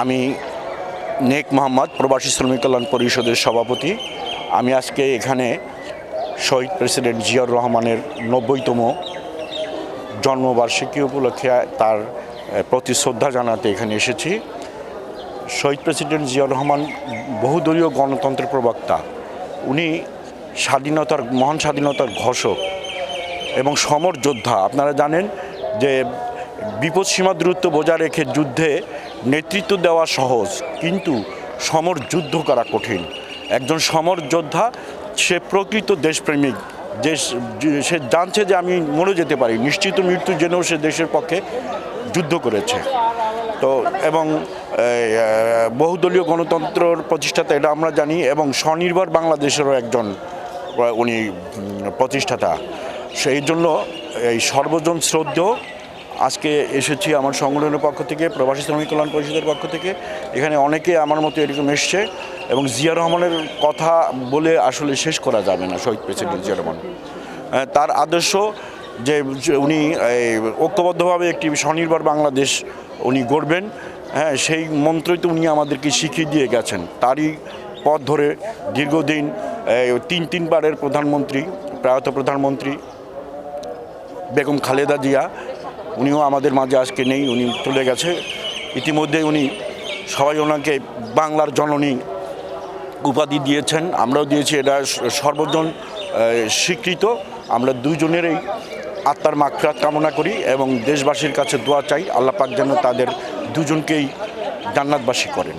আমি নেক মোহাম্মদ প্রবাসী শ্রমিক কল্যাণ পরিষদের সভাপতি। আমি আজকে এখানে শহীদ প্রেসিডেন্ট জিয়াউর রহমানের ৯০তম জন্মবার্ষিকী উপলক্ষে তার প্রতি শ্রদ্ধা জানাতে এখানে এসেছি। শহীদ প্রেসিডেন্ট জিয়াউর রহমান বহুদলীয় গণতন্ত্রের প্রবক্তা। উনি মহান স্বাধীনতার ঘোষক এবং সমর যোদ্ধা। আপনারা জানেন যে বিপদসীমা দূরত্ব বজায় রেখে যুদ্ধে নেতৃত্ব দেওয়া সহজ, কিন্তু সমর যুদ্ধ করা কঠিন। একজন সমর যোদ্ধা সে প্রকৃত দেশপ্রেমিক। সে জানছে যে আমি মরে যেতে পারি, নিশ্চিত মৃত্যু জেনেও সে দেশের পক্ষে যুদ্ধ করেছে। তো এবং বহুদলীয় গণতন্ত্রের প্রতিষ্ঠাতা এটা আমরা জানি, এবং স্বনির্ভর বাংলাদেশেরও একজন উনি প্রতিষ্ঠাতা। সেই জন্য এই সর্বজন শ্রদ্ধেয় আজকে এসেছি আমার সংগঠনের পক্ষ থেকে, প্রবাসী শ্রমিক কল্যাণ পরিষদের পক্ষ থেকে। এখানে অনেকে আমার মতো এরকম এসছে, এবং জিয়া রহমানের কথা বলে আসলে শেষ করা যাবে না। শহীদ প্রেসিডেন্ট জিয়া রহমান, তার আদর্শ যে উনি ঐক্যবদ্ধভাবে একটি স্বনির্ভর বাংলাদেশ উনি গড়বেন, সেই মন্ত্রই তো উনি আমাদেরকে শিখিয়ে দিয়ে গেছেন। তারই পথ ধরে দীর্ঘদিন তিনবারের প্রধানমন্ত্রী, প্রয়াত প্রধানমন্ত্রী বেগম খালেদা জিয়া, উনিও আমাদের মাঝে আজকে নেই, উনি চলে গেছে। ইতিমধ্যে উনি সবাই ওনাকে বাংলার জননী উপাধি দিয়েছেন, আমরাও দিয়েছি। এটা সর্বজন স্বীকৃত। আমরা দুইজনেরই আত্মার মাগফিরাত কামনা করি এবং দেশবাসীর কাছে দোয়া চাই, আল্লাহ পাক যেন তাদের দুজনকেই জান্নাতবাসী করেন।